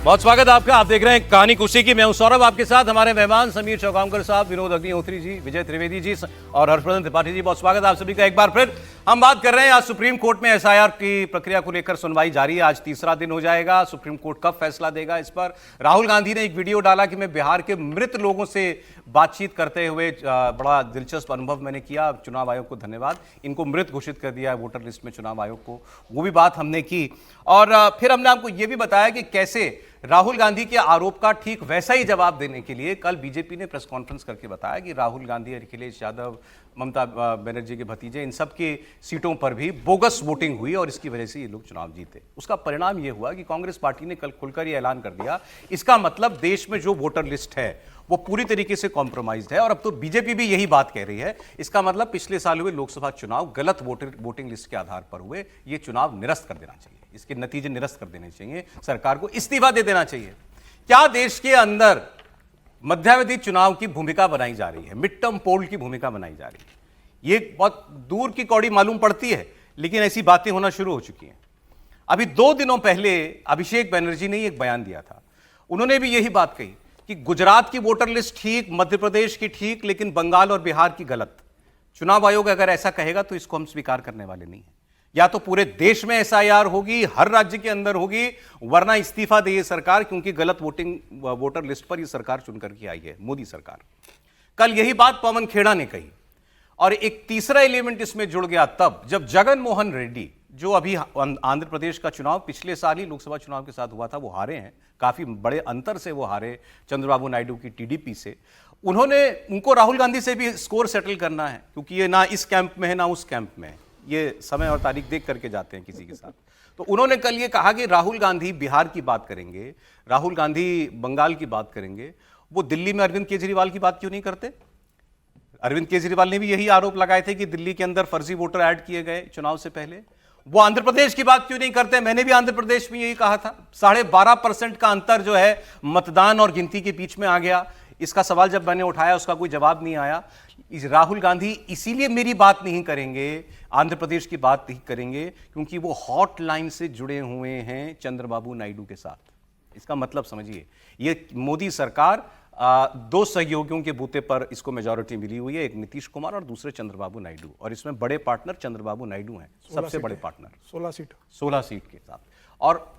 बहुत स्वागत है आपका। आप देख रहे हैं कहानी कुश्ती की। मैं हूं सौरभ, आपके साथ हमारे मेहमान समीर चौगांवकर साहब, विनोद अग्निहोत्री जी, विजय त्रिवेदी जी और हर्षवर्धन त्रिपाठी जी। बहुत स्वागत है आप सभी का एक बार फिर। हम बात कर रहे हैं आज सुप्रीम कोर्ट में एसआईआर की प्रक्रिया को लेकर सुनवाई जारी है। आज तीसरा दिन हो जाएगा। सुप्रीम कोर्ट कब फैसला देगा इस पर। राहुल गांधी ने एक वीडियो डाला कि मैं बिहार के मृत लोगों से बातचीत करते हुए बड़ा दिलचस्प अनुभव मैंने किया। चुनाव आयोग को धन्यवाद, इनको मृत घोषित कर दिया है वोटर लिस्ट में चुनाव आयोग को, वो भी बात हमने की। और फिर हमने आपको यह भी बताया कि कैसे राहुल गांधी के आरोप का ठीक वैसा ही जवाब देने के लिए कल बीजेपी ने प्रेस कॉन्फ्रेंस करके बताया कि राहुल गांधी, अखिलेश यादव, ममता बनर्जी के भतीजे, इन सब की सीटों पर भी बोगस वोटिंग हुई और इसकी वजह से ये लोग चुनाव जीते। उसका परिणाम ये हुआ कि कांग्रेस पार्टी ने कल खुलकर ये ऐलान कर दिया, इसका मतलब देश में जो वोटर लिस्ट है वो पूरी तरीके से कॉम्प्रोमाइज्ड है। और अब तो बीजेपी भी यही बात कह रही है, इसका मतलब पिछले साल हुए लोकसभा चुनाव गलत वोटिंग लिस्ट के आधार पर हुए, ये चुनाव निरस्त कर देना चाहिए, इसके नतीजे निरस्त कर देने चाहिए, सरकार को इस्तीफा दे देना चाहिए। क्या देश के अंदर मध्यावधि चुनाव की भूमिका बनाई जा रही है, मिड टर्म पोल की भूमिका बनाई जा रही है? ये बहुत दूर की कौड़ी मालूम पड़ती है, लेकिन ऐसी बातें होना शुरू हो चुकी हैं। अभी 2 दिनों पहले अभिषेक बनर्जी ने एक बयान दिया था, उन्होंने भी यही बात कही कि गुजरात की वोटर लिस्ट ठीक, मध्य प्रदेश की ठीक, लेकिन बंगाल और बिहार की गलत। चुनाव आयोग अगर ऐसा कहेगा तो इसको हम स्वीकार करने वाले नहीं हैं। या तो पूरे देश में एसआईआर होगी, हर राज्य के अंदर होगी, वरना इस्तीफा दे सरकार, क्योंकि गलत वोटर लिस्ट पर यह सरकार चुनकर के आई है, मोदी सरकार। कल यही बात पवन खेड़ा ने कही। और एक तीसरा एलिमेंट इसमें जुड़ गया तब जब जगन मोहन रेड्डी, जो अभी आंध्र प्रदेश का चुनाव पिछले साल ही लोकसभा चुनाव के साथ हुआ था, वो हारे हैं, काफी बड़े अंतर से वो हारे चंद्रबाबू नायडू की टीडीपी से। उनको राहुल गांधी से भी स्कोर सेटल करना है, क्योंकि ये ना इस कैंप में है ना उस कैंप में है, ये समय और तारीख देख करके जाते हैं किसी के साथ। तो उन्होंने कल ये कहा कि राहुल गांधी बिहार की बात करेंगे, राहुल गांधी बंगाल की बात करेंगे, वो दिल्ली में अरविंद केजरीवाल की बात क्यों नहीं करते? अरविंद केजरीवाल ने भी यही आरोप लगाए थे कि दिल्ली के अंदर फर्जी वोटर ऐड किए गए चुनाव से पहले। वो आंध्र प्रदेश की बात क्यों नहीं करते? मैंने भी आंध्र प्रदेश में यही कहा था। 12.5% का अंतर जो है मतदान और गिनती के बीच में आ गया। इसका सवाल जब मैंने उठाया उसका कोई जवाब नहीं आया। राहुल गांधी इसीलिए मेरी बात नहीं करेंगे, आंध्र प्रदेश की बात नहीं करेंगे, क्योंकि वो हॉटलाइन से जुड़े हुए हैं चंद्रबाबू नायडू के साथ। इसका मतलब समझिए, ये मोदी सरकार 2 सहयोगियों के बूते पर इसको मेजॉरिटी मिली हुई है, एक नीतीश कुमार और दूसरे चंद्रबाबू नायडू, और इसमें बड़े पार्टनर चंद्रबाबू नायडू हैं, सबसे बड़े पार्टनर। 16 सीट के साथ। और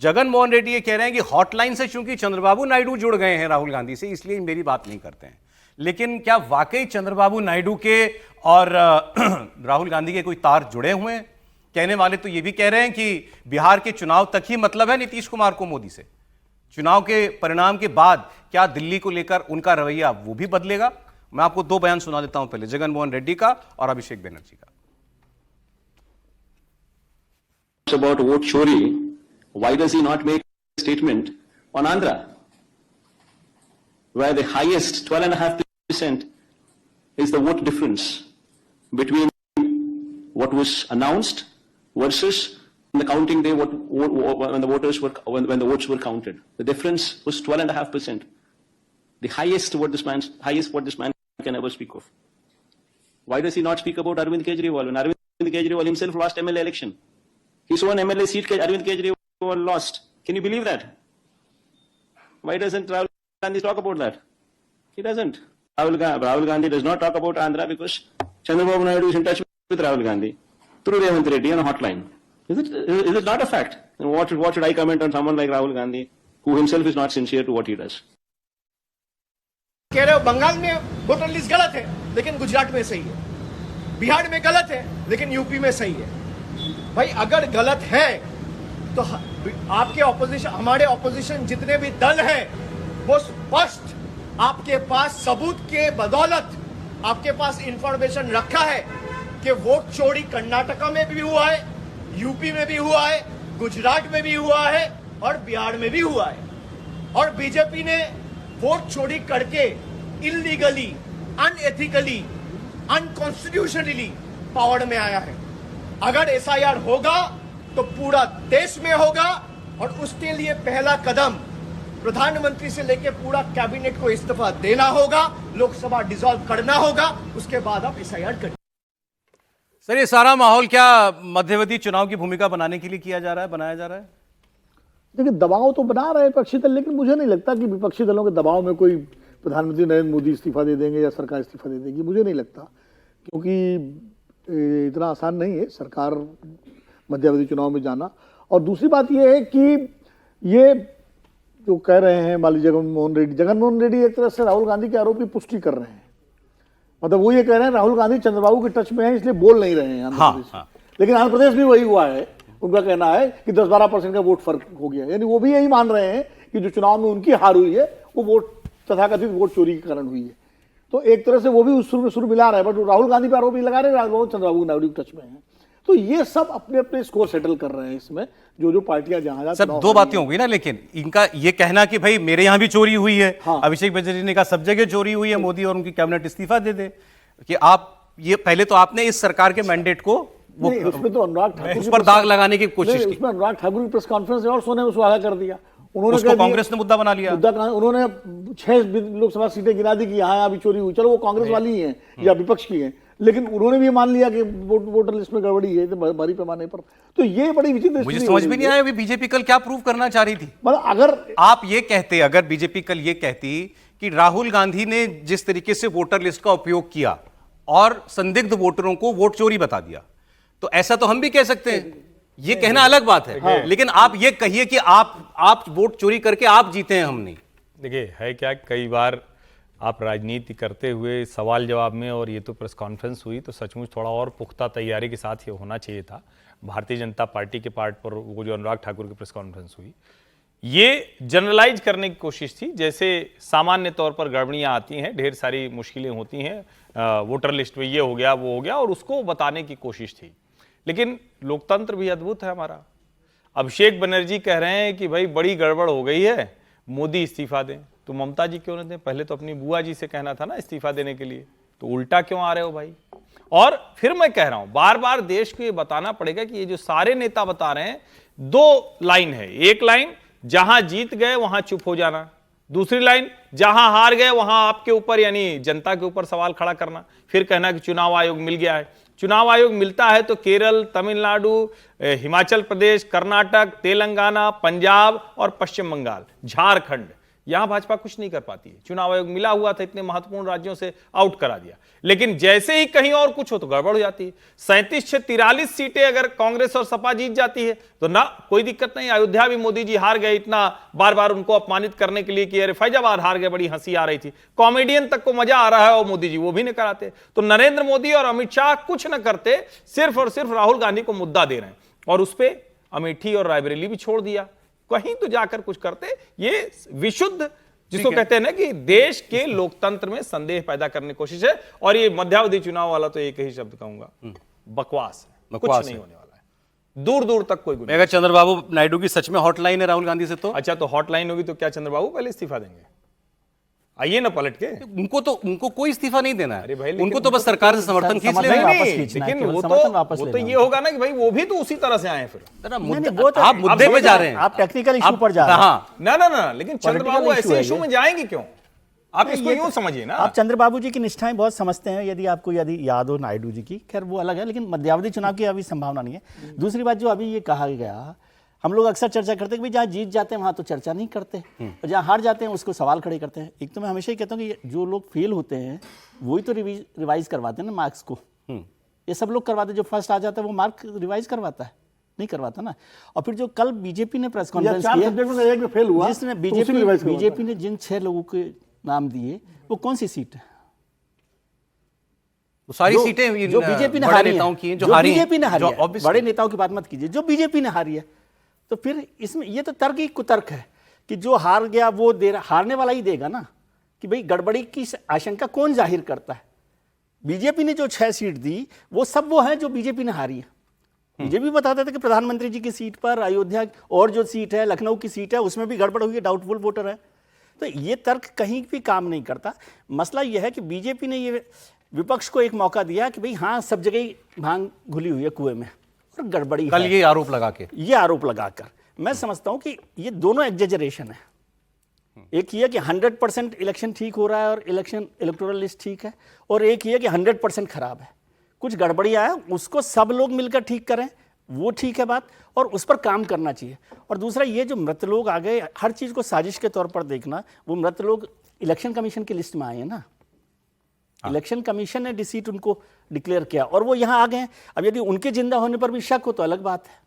जगन मोहन रेड्डी ये कह रहे हैं कि हॉटलाइन से चूंकि चंद्रबाबू नायडू जुड़ गए हैं राहुल गांधी से, इसलिए मेरी बात नहीं करते हैं। लेकिन क्या वाकई चंद्रबाबू नायडू के और राहुल गांधी के कोई तार जुड़े हुए हैं? कहने वाले तो ये भी कह रहे हैं कि बिहार के चुनाव तक ही मतलब है नीतीश कुमार को मोदी से, चुनाव के परिणाम के बाद क्या दिल्ली को लेकर उनका रवैया वो भी बदलेगा? मैं आपको 2 बयान सुना देता हूं, पहले जगन मोहन रेड्डी का और अभिषेक बनर्जी का। About vote chori, why does he not make a statement on Andhra, where the highest 12.5% is the vote difference between what was announced versus the counting day, when the votes were counted. The difference was 12.5%. The highest what this man can ever speak of. Why does he not speak about Arvind Kejriwal? When Arvind Kejriwal himself lost MLA election, his own MLA seat Arvind Kejriwal lost. Can you believe that? Why doesn't Rahul Gandhi talk about that? He doesn't. Rahul Gandhi does not talk about Andhra because Chandrababu Naidu is in touch with Rahul Gandhi through Revanth Reddy on a hotline. Is it not a fact? And what should I comment on someone like Rahul Gandhi, who himself is not sincere to what he does? कह रहे हो बंगाल में voter list गलत है, लेकिन गुजरात में सही है। बिहार में गलत है, लेकिन यूपी में सही है। भाई अगर गलत है तो आपके ऑपोजिशन, हमारे ऑपोजिशन जितने भी दल हैं, वो स्पष्ट आपके पास सबूत के बदौलत आपके पास इंफॉर्मेशन रखा है कि वोट चोरी कर्नाटका में भी हुआ है, यूपी में भी हुआ है, गुजरात में भी हुआ है और बिहार में भी हुआ है। और बीजेपी ने वोट चोरी करके इलीगली, अनएथिकली, अनकॉन्स्टिट्यूशनली पावर में आया है। अगर एसआईआर होगा तो पूरा देश में होगा, और उसके लिए पहला कदम प्रधानमंत्री से लेकर पूरा कैबिनेट को इस्तीफा देना होगा, लोकसभा डिसॉल्व करना होगा, उसके बाद आप एसआईआर करें। सर, ये सारा माहौल क्या मध्यावधि चुनाव की भूमिका बनाने के लिए किया जा रहा है, बनाया जा रहा है? देखिए दबाव तो बना रहे हैं विपक्षी दल, लेकिन मुझे नहीं लगता कि विपक्षी दलों के दबाव में कोई प्रधानमंत्री नरेंद्र मोदी इस्तीफा दे देंगे या सरकार इस्तीफा दे देगी, मुझे नहीं लगता, क्योंकि इतना आसान नहीं है सरकार मध्यावधि चुनाव में जाना। और दूसरी बात यह है कि ये जो कह रहे हैं मान लीजिए जगनमोहन रेड्डी एक तरह से राहुल गांधी के आरोप की पुष्टि कर रहे हैं। मतलब वो ये कह रहे हैं राहुल गांधी चंद्रबाबू के टच में है इसलिए बोल नहीं रहे हैं आंध्र प्रदेश में। लेकिन आंध्र प्रदेश भी वही हुआ है, उनका कहना है कि 10-12% का वोट फर्क हो गया, यानी वो भी यही मान रहे हैं कि जो चुनाव में उनकी हार हुई है वो वोट तथाकथित वोट चोरी के कारण हुई है। तो एक तरह से वो भी उस सुर मिला रहे हैं, बट राहुल गांधी पर आरोप लगा रहे हैं चंद्रबाबू नायडू के टच में है। तो ये सब अपने अपने स्कोर सेटल कर रहे हैं इसमें, जो पार्टियां जहां सर दो बातें हो गई ना, लेकिन इनका ये कहना कि भाई मेरे यहां भी चोरी हुई है, हाँ। अभिषेक बनर्जी ने कहा सब जगह चोरी हुई है, मोदी और उनकी कैबिनेट इस्तीफा दे दे, कि आप ये पहले तो आपने इस सरकार के मैंडेट को वो उसमें तो अनुराग ठाकुर उस पर दाग लगाने की कोशिश की। उसमें अनुराग ठाकुर की प्रेस कॉन्फ्रेंस और सोने में सुहागा कर दिया उन्होंने, उसको कांग्रेस ने मुद्दा बना लिया। उन्होंने 6 लोकसभा सीटें गिरा दी कि यहाँ अभी चोरी हुई, चलो वो कांग्रेस वाली ही है या विपक्ष की है, लेकिन उन्होंने भी मान लिया कि वोटर लिस्ट में गड़बड़ी है भारी पैमाने पर। तो ये बड़ी विचित्र, मुझे समझ में नहीं आया अभी बीजेपी कल क्या प्रूव करना चाह रही थी। मतलब अगर आप ये कहते, अगर बीजेपी कल ये कहती कि राहुल गांधी ने जिस तरीके से वोटर लिस्ट का उपयोग किया और संदिग्ध वोटरों को वोट चोरी बता दिया, तो ऐसा तो हम भी कह सकते हैं, ये कहना अलग बात है। हाँ। लेकिन आप ये कहिए कि आप वोट चोरी करके आप जीते हैं, हम नहीं। देखिए है क्या, कई बार आप राजनीति करते हुए सवाल जवाब में, और ये तो प्रेस कॉन्फ्रेंस हुई तो सचमुच थोड़ा और पुख्ता तैयारी के साथ ये होना चाहिए था। भारतीय जनता पार्टी के पार्ट पर वो जो अनुराग ठाकुर की प्रेस कॉन्फ्रेंस हुई, ये जनरलाइज करने की कोशिश थी, जैसे सामान्य तौर पर गड़बड़ियाँ आती हैं, ढेर सारी मुश्किलें होती हैं, वोटर लिस्ट में ये हो गया वो हो गया, और उसको बताने की कोशिश थी। लेकिन लोकतंत्र भी अद्भुत है हमारा। अभिषेक बनर्जी कह रहे हैं कि भाई बड़ी गड़बड़ हो गई है, मोदी इस्तीफा दें, तो ममता जी क्यों न दें? पहले तो अपनी बुआ जी से कहना था ना इस्तीफा देने के लिए, तो उल्टा क्यों आ रहे हो भाई? और फिर मैं कह रहा हूं, बार बार देश को ये बताना पड़ेगा कि ये जो सारे नेता बता रहे हैं, 2 लाइन है। एक लाइन जहां जीत गए वहां चुप हो जाना, दूसरी लाइन जहां हार गए वहां आपके ऊपर यानी जनता के ऊपर सवाल खड़ा करना, फिर कहना कि चुनाव आयोग मिल गया है। चुनाव आयोग मिलता है तो केरल, तमिलनाडु, हिमाचल प्रदेश, कर्नाटक, तेलंगाना, पंजाब और पश्चिम बंगाल, झारखंड, यहां भाजपा कुछ नहीं कर पाती है। चुनाव आयोग मिला हुआ था, इतने महत्वपूर्ण राज्यों से आउट करा दिया, लेकिन जैसे ही कहीं और कुछ हो तो गड़बड़ हो जाती है। 37-43 सीटें अगर कांग्रेस और सपा जीत जाती है तो ना कोई दिक्कत नहीं। अयोध्या भी मोदी जी हार गए, इतना बार बार उनको अपमानित करने के लिए कि अरे फैजाबाद हार गए, बड़ी हंसी आ रही थी, कॉमेडियन तक को मजा आ रहा है और मोदी जी वो भी नहीं कराते। तो नरेंद्र मोदी और अमित शाह कुछ न करते, सिर्फ और सिर्फ राहुल गांधी को मुद्दा दे रहे हैं, और उस पर अमेठी और रायबरेली भी छोड़ दिया, कहीं तो जाकर कुछ करते। ये विशुद्ध जिसको कहते हैं ना कि देश के लोकतंत्र में संदेह पैदा करने की कोशिश है, और ये मध्यावधि चुनाव वाला तो एक ही शब्द कहूंगा, बकवास है, कुछ नहीं होने वाला है, दूर दूर तक कोई। अगर चंद्रबाबू नायडू की सच में हॉटलाइन है राहुल गांधी से, तो अच्छा, तो हॉटलाइन होगी तो क्या चंद्रबाबू पहले इस्तीफा देंगे? आइए ना पलट के। उनको कोई इस्तीफा नहीं देना है, अरे भाई, उनको तो बस सरकार से समर्थन खींच लेना है। लेकिन वो तो ये होगा ना कि भाई वो भी तो उसी तरह से आए, फिर आप मुद्दे पे जा रहे हैं, आप टेक्निकल इशू पर जा रहे हैं। हाँ, ना, लेकिन चंद्रबाबू ऐसे इशू में जाएंगे क्यों? आप इसको यूं समझिए ना, आप चंद्रबाबू जी की निष्ठाएं बहुत समझते हैं, यदि याद हो नायडू जी की, खैर वो अलग है, लेकिन मध्यावधि चुनाव की अभी संभावना नहीं है। दूसरी बात जो अभी ये कहा गया, हम लोग अक्सर चर्चा करते हैं कि भाई जहाँ जीत जाते हैं वहाँ तो चर्चा नहीं करते, और जहाँ हार जाते हैं उसको सवाल खड़े करते हैं। एक तो मैं हमेशा ही कहता हूँ कि जो लोग फेल होते हैं वही तो रिवाइज करवाते हैं ना मार्क्स को। ये सब लोग करवाते, जो फर्स्ट आ जाता है वो मार्क रिवाइज करवाता है, नहीं करवाता ना। और फिर जो कल बीजेपी ने प्रेस कॉन्फ्रेंस किया, जिसमें बीजेपी ने जिन 6 लोगों के नाम दिए, वो कौन सी सीट है? सारी सीटें जो बीजेपी ने हारी है, जो बीजेपी ने हारी है, बड़े नेताओं की बात मत कीजिए, जो बीजेपी ने हारी है। तो फिर इसमें ये तो तर्क ही कुतर्क है कि जो हार गया वो हारने वाला ही देगा ना, कि भाई गड़बड़ी की आशंका कौन जाहिर करता है? बीजेपी ने जो 6 सीट दी वो सब वो है जो बीजेपी ने हारी है। बीजेपी बताते थे कि प्रधानमंत्री जी की सीट पर, अयोध्या और जो सीट है, लखनऊ की सीट है, उसमें भी गड़बड़ हुई है, डाउटफुल वोटर है। तो ये तर्क कहीं भी काम नहीं करता। मसला यह है कि बीजेपी ने ये विपक्ष को एक मौका दिया कि भाई हाँ, सब जगह ही भांग घुली हुई है कुएं में और गड़बड़ी कल है। ये आरोप लगाकर मैं समझता हूं कि ये दोनों एग्जेजरेशन है। एक ये कि 100% इलेक्शन ठीक हो रहा है और इलेक्टोरल लिस्ट ठीक है, और एक ये कि 100% खराब है, कुछ गड़बड़ियां है, उसको सब लोग मिलकर ठीक करें, वो ठीक है बात, और उस पर काम करना चाहिए। और दूसरा, ये जो मृत लोग आ गए, हर चीज़ को साजिश के तौर पर देखना, वो मृत लोग इलेक्शन कमीशन की लिस्ट में आए हैं ना, इलेक्शन कमीशन ने डिसीट उनको डिक्लेयर किया और वो यहाँ आ गए हैं। अब यदि उनके जिंदा होने पर भी शक हो तो अलग बात है।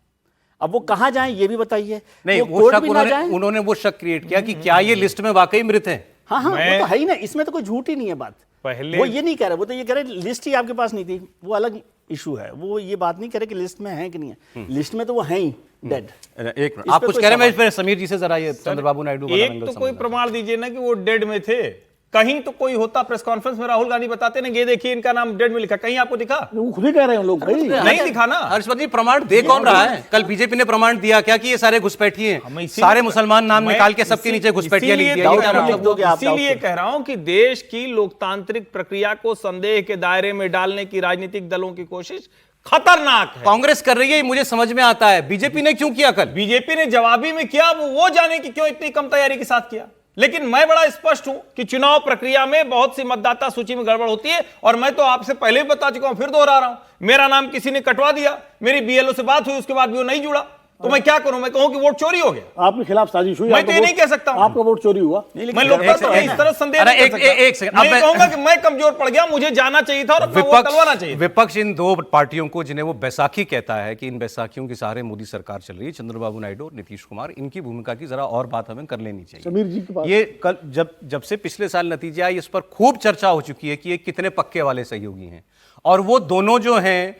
अब वो कहाँ जाएं ये भी बताइए। नहीं, वो शक उन्होंने वो शक क्रिएट किया कि क्या ये लिस्ट में वाकई मृत हैं। हाँ हाँ, वो तो है ही ना, इसमें तो कोई झूठ ही नहीं है बात। पहले वो ये नहीं कह रहे, वो तो ये कह रहे लिस्ट ही आपके पास नहीं थी, वो अलग इशू है। वो ये बात नहीं कह रहे कि लिस्ट में है कि नहीं है, लिस्ट में तो वो है ही डेड। एक मिनट, आप कुछ कह रहे हैं, मैं समीर जी से जरा ये चंद्रबाबू नायडू एक तो कोई प्रमाण दीजिए ना कि वो डेड में थे। कहीं तो कोई होता, प्रेस कॉन्फ्रेंस में राहुल गांधी बताते ना, ये देखिए इनका नाम डेड में लिखा, कहीं आपको दिखा? वो खुद ही कह रहे हैं लोग भाई, नहीं दिखा ना। हर्षवर्धन जी, प्रमाण दे कौन रहा है? कल बीजेपी ने प्रमाण दिया क्या कि ये सारे घुसपैठी हैं, सारे मुसलमान नाम निकाल के सबके नीचे घुसपैठियां लिख दिया। इसीलिए कह रहा हूं कि देश की लोकतांत्रिक प्रक्रिया को संदेह के दायरे में डालने की राजनीतिक दलों की कोशिश खतरनाक है। कांग्रेस कर रही है, मुझे समझ में आता है। बीजेपी ने क्यों किया? कल बीजेपी ने जवाबी में किया, वो जाने कि क्यों इतनी कम तैयारी के साथ किया। लेकिन मैं बड़ा स्पष्ट हूं कि चुनाव प्रक्रिया में बहुत सी मतदाता सूची में गड़बड़ होती है, और मैं तो आपसे पहले भी बता चुका हूं, फिर दोहरा रहा हूं। मेरा नाम किसी ने कटवा दिया, मेरी बीएलओ से बात हुई, उसके बाद भी वो नहीं जुड़ा, तो मैं क्या करूं? मैं कहूं कि वोट चोरी हो गया? आपके खिलाफ साजिश हुई? मैं तो ये नहीं कह सकता हूं आपका वोट चोरी हुआ। मैं लोकतंत्र में इस तरह संदेह नहीं कर सकता। एक सेकंड, मैं कहूंगा कि मैं कमजोर पड़ गया, मुझे जाना चाहिए था और अपना वोट डलवाना चाहिए। विपक्ष इन दो पार्टियों को, जिन्हें वो बैसाखी कहता है कि इन बैसाखियों के सहारे मोदी सरकार चल रही है, चंद्रबाबू नायडू और नीतीश कुमार, इनकी भूमिका की जरा और बात हमें कर लेनी चाहिए। समीर जी के पास ये कल जब से पिछले साल नतीजे आए, इस पर खूब चर्चा हो चुकी है कि ये कितने पक्के वाले सहयोगी हैं, और वो दोनों जो हैं,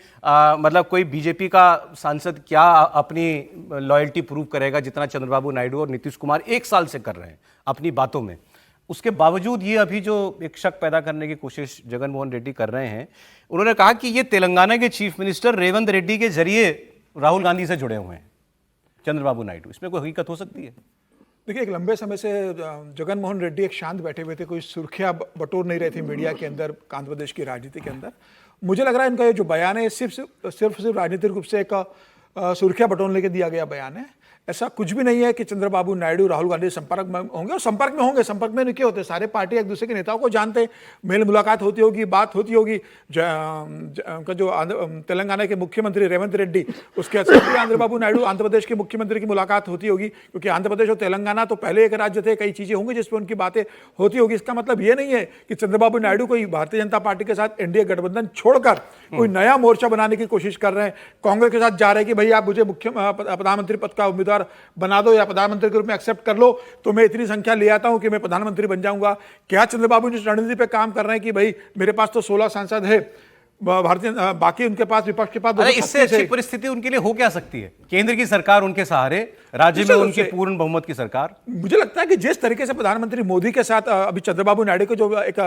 मतलब कोई बीजेपी का सांसद क्या अपनी लॉयल्टी प्रूव करेगा जितना चंद्रबाबू नायडू और नीतीश कुमार एक साल से कर रहे हैं अपनी बातों में। उसके बावजूद ये अभी जो एक शक पैदा करने की कोशिश जगन मोहन रेड्डी कर रहे हैं, उन्होंने कहा कि ये तेलंगाना के चीफ मिनिस्टर रेवंत रेड्डी के जरिए राहुल गांधी से जुड़े हुए हैं चंद्रबाबू नायडू। इसमें कोई हकीकत हो सकती है? देखिए, एक लंबे समय से जगन मोहन रेड्डी एक शांत बैठे हुए थे, कोई सुर्खियां बटोर नहीं रहे थे मीडिया के अंदर, आंध्र प्रदेश की राजनीति के अंदर। मुझे लग रहा है इनका ये जो बयान है सिर्फ राजनीतिक रूप से एक सुर्खियां बटोरने के दिया गया बयान है। ऐसा कुछ भी नहीं है कि चंद्रबाबू नायडू राहुल गांधी संपर्क में होंगे, और संपर्क में नहीं क्यों होते, सारे पार्टी एक दूसरे के नेताओं को जानते हैं, मेल मुलाकात होती होगी, बात होती होगी। उनका जो तेलंगाना के मुख्यमंत्री रेवंत रेड्डी, उसके चंद्रबाबू नायडू आंध्र प्रदेश के मुख्यमंत्री की मुलाकात होती होगी, क्योंकि आंध्र प्रदेश और तेलंगाना तो पहले एक राज्य थे, कई चीजें होंगी जिस पर उनकी बातें होती होगी। इसका मतलब ये नहीं है कि चंद्रबाबू नायडू कोई भारतीय जनता पार्टी के साथ एनडीए गठबंधन छोड़कर कोई नया मोर्चा बनाने की कोशिश कर रहे हैं, कांग्रेस के साथ जा रहे हैं कि भाई आप मुझे प्रधानमंत्री पद का उम्मीदवार बना दो या प्रधानमंत्री के रूप में एक्सेप्ट कर लो, तो मैं इतनी संख्या ले आता हूं कि मैं प्रधानमंत्री बन जाऊंगा। क्या चंद्रबाबू जी रणनीति पे काम कर रहे हैं कि भाई मेरे पास तो 16 सांसद है, भारतीय बाकी उनके पास, विपक्ष के पास। अरे इससे अच्छी परिस्थिति उनके लिए हो क्या सकती है? केंद्र की सरकार उनके सहारे, राज्य में उनकी पूर्ण बहुमत की सरकार। मुझे लगता है कि जिस तरीके से प्रधानमंत्री मोदी के साथ अभी चंद्रबाबू नायडू को जो एक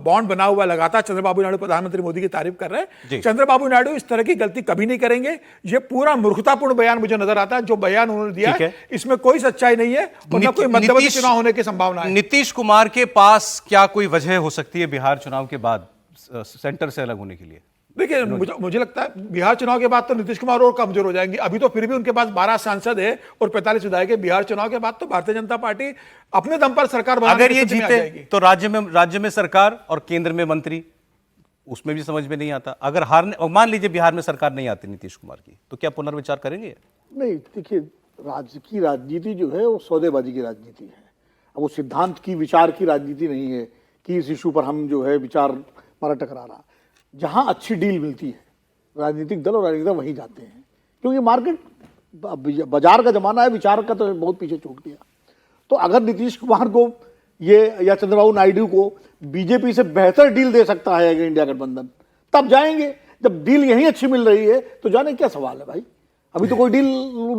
बॉन्ड बना हुआ, लगातार चंद्रबाबू नायडू प्रधानमंत्री मोदी की तारीफ कर रहे हैं, चंद्रबाबू नायडू इस तरह की गलती कभी नहीं करेंगे। ये पूरा मूर्खतापूर्ण बयान मुझे नजर आता है, जो बयान उन्होंने दिया है, इसमें कोई सच्चाई नहीं है और न कोई मध्यवर्ती चुनाव होने की संभावना है। नीतीश कुमार के पास क्या कोई वजह हो सकती है बिहार चुनाव के बाद सेंटर से अलग होने के लिए? देखिए, मुझे लगता है बिहार चुनाव के बाद तो नीतीश कुमार और कमजोर हो जाएंगे। अभी तो फिर भी उनके पास 12 सांसद है और 45 विधायक है। बिहार चुनाव के बाद तो भारतीय जनता पार्टी अपने दम पर सरकार बनाने अगर ये जीते तो राज्य में सरकार और केंद्र में मंत्री, उसमें भी समझ में नहीं आता। अगर मान लीजिए बिहार में सरकार नहीं आती नीतीश कुमार की, तो क्या पुनर्विचार करेंगे? नहीं, देखिए, राज्य की राजनीति जो है वो सौदेबाजी की राजनीति है। अब वो सिद्धांत की, विचार की राजनीति नहीं है कि इस इशू पर हम जो है विचार हमारा टकरा रहा। जहां अच्छी डील मिलती है, राजनीतिक दल और राजनीतिक वहीं जाते हैं, क्योंकि मार्केट, बाजार का जमाना है, विचार का तो बहुत पीछे छूट गया। तो अगर नीतीश कुमार को ये या चंद्रबाबू नायडू को बीजेपी से बेहतर डील दे सकता है इंडिया गठबंधन, तब जाएंगे। जब डील यहीं अच्छी मिल रही है तो जाने क्या सवाल है भाई? अभी तो कोई डील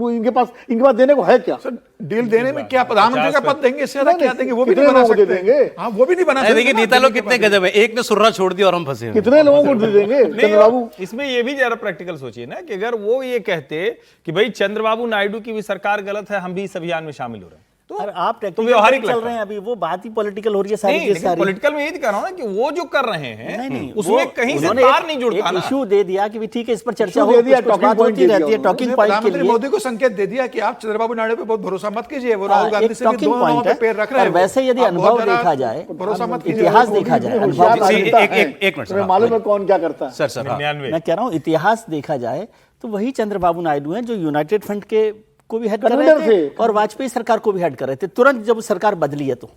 इनके पास देने को है क्या? सर, डील देने में क्या प्रधानमंत्री का पद देंगे, इससे क्या देंगे? वो भी नहीं बना सकते देंगे। हाँ, वो भी नहीं बना सकते। देखिए, नेता लोग कितने गजब है, एक ने सुर्रा छोड़ दिया और हम फंसे। कितने लोगों को दे देंगे चंद्रबाबू? इसमें ये भी जरा प्रैक्टिकल सोचिए ना, कि अगर वो ये कहते कि भाई चंद्रबाबू नायडू की भी सरकार गलत है, हम भी इस अभियान में शामिल हो रहे हैं, तो आप तो व्यवहारिक चल रहे हैं। अभी वो बात ही पॉलिटिकल हो रही है सारी की सारी। पॉलिटिकल में यही कह रहा हूं ना कि वो जो कर रहे हैं नहीं, उसमें कहीं से तार नहीं जुड़ता ना। इशू दे दिया कि ठीक है, इस पर चर्चा हो, बात होती रहती है, टॉकिंग पॉइंट के लिए मोदी को संकेत दे दिया कि आप चंद्रबाबू नायडू पे बहुत भरोसा मत कीजिए, वो राहुल गांधी से भी दोनों नावों पे पैर रख रहे हैं। वैसे यदि अनुभव देखा जाए, भरोसा मत कीजिए, इतिहास देखा जाए, एक मिनट, मालूम है कौन क्या करता है। सर मैं कह रहा हूं इतिहास देखा जाए तो वही चंद्रबाबू नायडू हैं जो यूनाइटेड फ्रंट के को भी हेड कर कन्वीनर रहे थे थे। और वाजपेयी सरकार को भी हेड कर रहे थे तुरंत जब सरकार बदली है तो,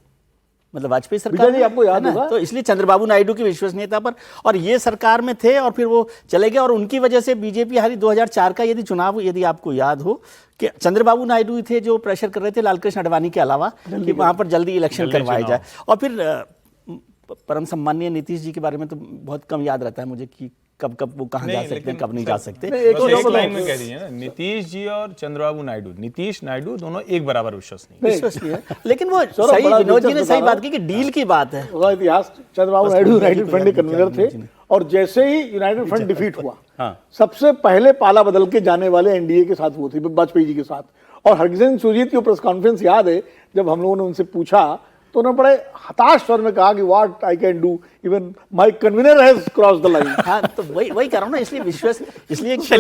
मतलब वाजपेयी सरकार विजय जी, आपको याद है ना, होगा? तो इसलिए चंद्रबाबू नायडू की विश्वसनीयता पर, और ये सरकार में थे और फिर वो चले गए और उनकी वजह से बीजेपी हारी 2004 का यदि चुनाव, यदि आपको याद हो कि चंद्रबाबू नायडू ही थे जो प्रेशर कर रहे थे लालकृष्ण आडवाणी के अलावा कि वहां पर जल्दी इलेक्शन करवाया जाए। और फिर परम सम्माननीय नीतीश जी के बारे में तो बहुत कम याद रहता है मुझे कि कब कब वो कहाँ जा सकते हैं, कब नहीं जा सकते। तो एक लाइन में कह दीजिए ना, नीतीश जी और चंद्रबाबू नायडू, नीतीश नायडू दोनों एक बराबर विश्वसनीय। विश्वसनीय है, लेकिन वो सौरभ, सही, बड़ा विनोद जी ने दिलचस्प सही बता बात रहा की कि डील की बात है। होगा इतिहास, चंद्रबाबू नायडू यूनाइटेड फ्रंट के कन्वीनर थे और जैसे ही यूनाइटेड फ्रंट डिफीट हुआ, सबसे पहले पाला बदल के जाने वाले एनडीए के साथ वो थे, वाजपेयी जी के साथ। और हरकिशन सुरजीत की प्रेस कॉन्फ्रेंस याद है, जब हम लोगों ने उनसे पूछा तो उन्होंने बड़े हताश स्वर में कहा कि what I can do, even my convener has cross the line. हाँ, तो वही कर रहा हूँ ना, इसलिए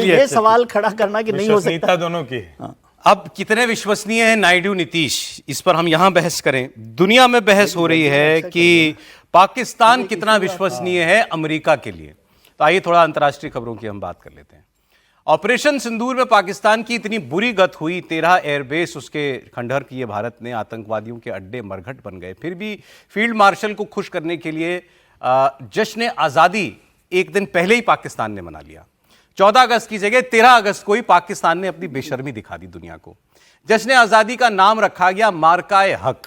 ये सवाल खड़ा करना कि नहीं हो सकता। विश्वसनीयता दोनों की। अब कितने विश्वसनीय हैं नायडू नीतीश, इस पर हम यहां बहस करें। दुनिया में बहस हो रही है कि पाकिस्तान कितना विश्वसनीय है अमेरिका के लिए। तो आइए थोड़ा अंतर्राष्ट्रीय खबरों की हम बात कर लेते हैं। ऑपरेशन सिंदूर में पाकिस्तान की इतनी बुरी गत हुई, 13 एयरबेस उसके खंडहर किए भारत ने, आतंकवादियों के अड्डे मरघट बन गए। फिर भी फील्ड मार्शल को खुश करने के लिए जश्न आज़ादी एक दिन पहले ही पाकिस्तान ने मना लिया। 14 अगस्त की जगह 13 अगस्त को ही पाकिस्तान ने अपनी बेशर्मी दिखा दी दुनिया को। जश्न आज़ादी का नाम रखा गया मार्काए हक।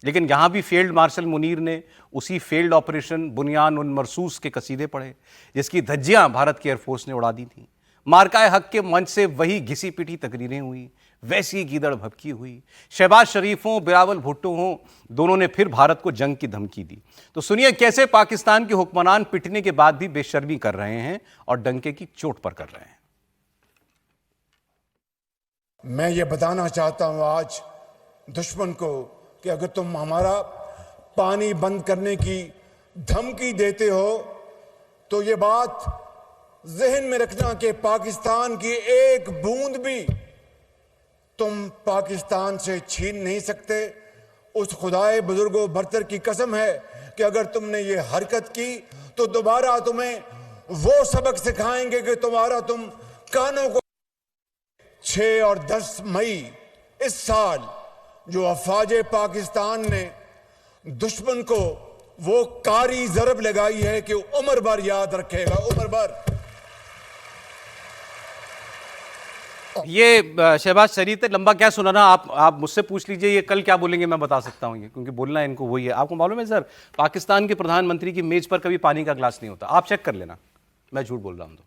लेकिन यहां भी फील्ड मार्शल मुनीर ने उसी फील्ड ऑपरेशन बुनियान उन मरसूस के कसीदे पढ़े जिसकी धज्जियां भारत की एयरफोर्स ने उड़ा दी थी। मार्काए हक के मंच से वही घिसी पिटी तकरीरें हुई, वैसी गीदड़ भभकी हुई। शहबाज शरीफ हों, बिलावल भुट्टो हों, दोनों ने फिर भारत को जंग की धमकी दी। तो सुनिए कैसे पाकिस्तान के हुक्मरान पिटने के बाद भी बेशर्मी कर रहे हैं और डंके की चोट पर कर रहे हैं। मैं ये बताना चाहता हूं आज दुश्मन को कि अगर तुम हमारा पानी बंद करने की धमकी देते हो तो ये बात जहन में रखना कि पाकिस्तान की एक बूंद भी तुम पाकिस्तान से छीन नहीं सकते। उस खुदाए बुजुर्गो बरतर की कसम है कि अगर तुमने ये हरकत की तो दोबारा तुम्हें वो सबक सिखाएंगे कि तुम कानों को। 6 और 10 मई इस साल जो अफवाज पाकिस्तान ने दुश्मन को वो कारी जरब लगाई है कि उम्र भर याद रखेगा, उम्र भर। ये शहबाज शरीफ ने लंबा क्या सुना ना, आप मुझसे पूछ लीजिए ये कल क्या बोलेंगे, मैं बता सकता हूँ ये, क्योंकि बोलना है इनको वही है। आपको मालूम है सर, पाकिस्तान के प्रधानमंत्री की मेज पर कभी पानी का ग्लास नहीं होता। आप चेक कर लेना, मैं झूठ बोल रहा हूँ तो।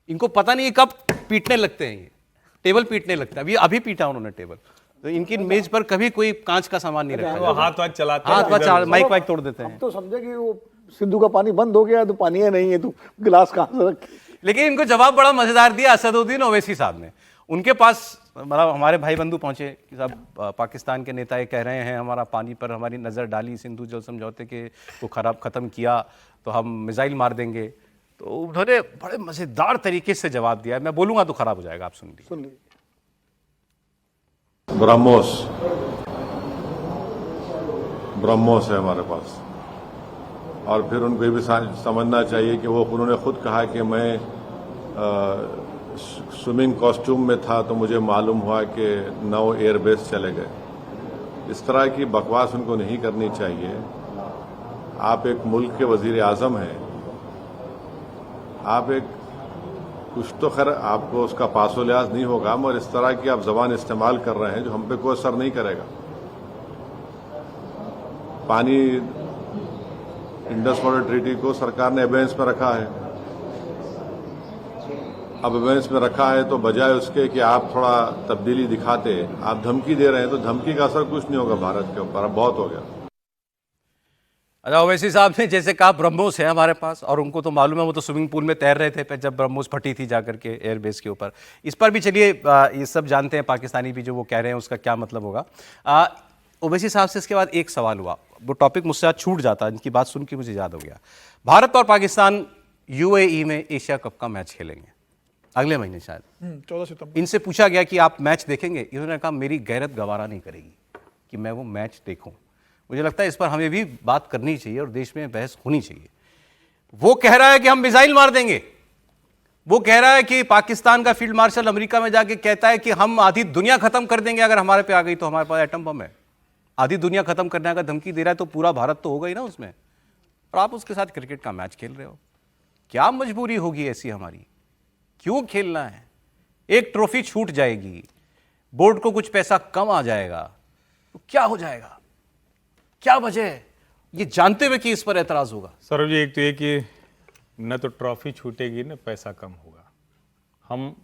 इनको पता नहीं कब पीटने लगते हैं, ये टेबल पीटने लगता है। अभी पीटा उन्होंने टेबल, तो इनकी मेज पर कभी कोई कांच का सामान नहीं रखा। हाथ चलाते हाथ माइक वाइक तोड़ देते हैं। तो समझे कि वो सिंधु का पानी बंद हो गया तो पानी है नहीं है, तो गिलास कहाँ से रखे। लेकिन इनको जवाब बड़ा मजेदार दिया असदुद्दीन ओवैसी साहब ने। उनके पास मतलब हमारे भाई बंधु पहुंचे कि साहब पाकिस्तान के नेता ये कह रहे हैं हमारा पानी पर हमारी नज़र डाली, सिंधु जल समझौते के को ख़त्म किया तो हम मिसाइल मार देंगे। तो उन्होंने बड़े मज़ेदार तरीके से जवाब दिया। मैं बोलूँगा तो ख़राब हो जाएगा, आप सुन लीजिए। ब्रह्मोस है हमारे पास, और फिर उनको ये भी समझना चाहिए कि वो उन्होंने खुद कहा कि मैं स्विमिंग कॉस्ट्यूम में था तो मुझे मालूम हुआ कि 9 एयरबेस चले गए। इस तरह की बकवास उनको नहीं करनी चाहिए। आप एक मुल्क के वजीर आज़म हैं, आप एक कुछ तो खैर आपको उसका पासो लिहाज नहीं होगा, मगर इस तरह की आप जबान इस्तेमाल कर रहे हैं जो हम पे कोई असर नहीं करेगा। पानी इंडस वाटर ट्रीटी को सरकार ने एबेंस में रखा है। अब एबेंस में रखा है तो बजाय उसके कि आप थोड़ा तब्दीली दिखाते, आप धमकी दे रहे हैं, तो धमकी का असर कुछ नहीं होगा भारत के ऊपर। अब बहुत हो गया। अच्छा, ओवैसी साहब ने जैसे कहा ब्रह्मोस है हमारे पास, और उनको तो मालूम है, वो तो स्विमिंग पूल में तैर रहे थे जब ब्रह्मोस फटी थी जाकर के एयरबेस के ऊपर। इस पर भी चलिए ये सब जानते हैं, पाकिस्तानी भी जो वो कह रहे हैं उसका क्या मतलब होगा। ओवैसी साहब से इसके बाद एक सवाल हुआ, वो टॉपिक मुझसे आज छूट जाता, इनकी बात सुन के मुझे याद हो गया। भारत और पाकिस्तान UAE में एशिया कप का मैच खेलेंगे अगले महीने शायद, 14 सितंबर। इनसे पूछा गया कि आप मैच देखेंगे, इन्होंने कहा मेरी गैरत गवारा नहीं करेगी कि मैं वो मैच देखूं। मुझे लगता है इस पर हमें भी बात करनी चाहिए और देश में बहस होनी चाहिए। वो कह रहा है कि हम मिसाइल मार देंगे, वो कह रहा है कि पाकिस्तान का फील्ड मार्शल अमेरिका में जाके कहता है कि हम आधी दुनिया खत्म कर देंगे अगर हमारे पे आ गई तो, हमारे पास एटम बम है। आधी दुनिया खत्म करने का धमकी दे रहा है तो पूरा भारत तो होगा ही ना उसमें, और आप उसके साथ क्रिकेट का मैच खेल रहे हो। क्या मजबूरी होगी ऐसी हमारी, क्यों खेलना है? एक ट्रॉफी छूट जाएगी, बोर्ड को कुछ पैसा कम आ जाएगा तो क्या हो जाएगा? क्या वजह है ये जानते हुए कि इस पर एतराज होगा? सौरभ जी, एक तो ये कि न तो ट्रॉफी छूटेगी न पैसा कम होगा। हम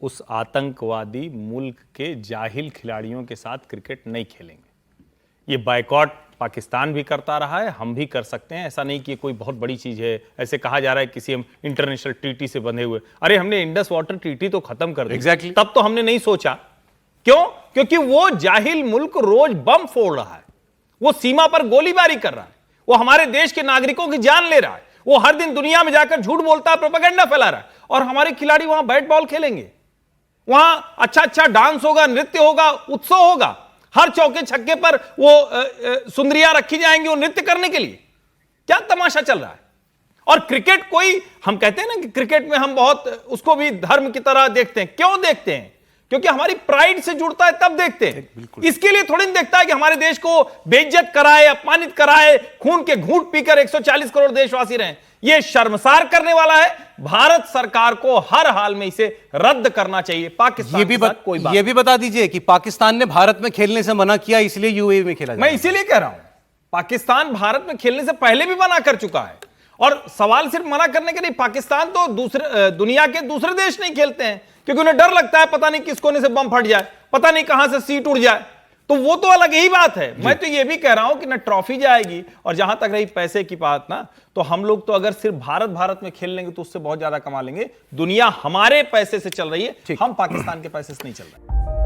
उस आतंकवादी मुल्क के जाहिल खिलाड़ियों के साथ क्रिकेट नहीं खेलेंगे। ये बायकॉट पाकिस्तान भी करता रहा है, हम भी कर सकते हैं। ऐसा नहीं कि कोई बहुत बड़ी चीज है, ऐसे कहा जा रहा है किसी हम इंटरनेशनल ट्रीटी से बंधे हुए। अरे हमने इंडस वाटर ट्रीटी तो खत्म कर दी। Exactly. तब तो हमने नहीं सोचा। क्यों? क्योंकि वो जाहिल मुल्क रोज बम फोड़ रहा है, वो सीमा पर गोलीबारी कर रहा है, वो हमारे देश के नागरिकों की जान ले रहा है, वो हर दिन दुनिया में जाकर झूठ बोलता है, प्रोपेगेंडा फैला रहा है। और हमारे खिलाड़ी वहां बैट बॉल खेलेंगे, वहां अच्छा अच्छा डांस होगा, नृत्य होगा, उत्सव होगा। हर चौके छक्के पर वो सुंदरियां रखी जाएंगी वो नृत्य करने के लिए। क्या तमाशा चल रहा है? और क्रिकेट कोई, हम कहते हैं ना कि क्रिकेट में हम बहुत उसको भी धर्म की तरह देखते हैं। क्यों देखते हैं? क्योंकि हमारी प्राइड से जुड़ता है तब देखते हैं। इसके लिए थोड़ी नहीं देखता है कि हमारे देश को बेइज्जत कराए, अपमानित कराए, खून के घूंट पीकर 140 करोड़ देशवासी रहे। यह शर्मसार करने वाला है। भारत सरकार को हर हाल में इसे रद्द करना चाहिए। पाकिस्तान ये भी बता दीजिए कि पाकिस्तान ने भारत में खेलने से मना किया, इसलिए यूएई में खेला मैं इसीलिए कह रहा हूं, पाकिस्तान भारत में खेलने से पहले भी मना कर चुका है। और सवाल सिर्फ मना करने के नहीं, पाकिस्तान तो दूसरे दुनिया के दूसरे देश नहीं खेलते हैं क्योंकि उन्हें डर लगता है पता नहीं किस कोने से बम फट जाए, पता नहीं कहां से सीट उड़ जाए। तो वो तो अलग ही बात है। मैं तो ये भी कह रहा हूं कि ना ट्रॉफी जाएगी, और जहां तक रही पैसे की बात ना, तो हम लोग तो अगर सिर्फ भारत में खेल लेंगे तो उससे बहुत ज्यादा कमा लेंगे। दुनिया हमारे पैसे से चल रही है, हम पाकिस्तान के पैसे से नहीं चल रहे।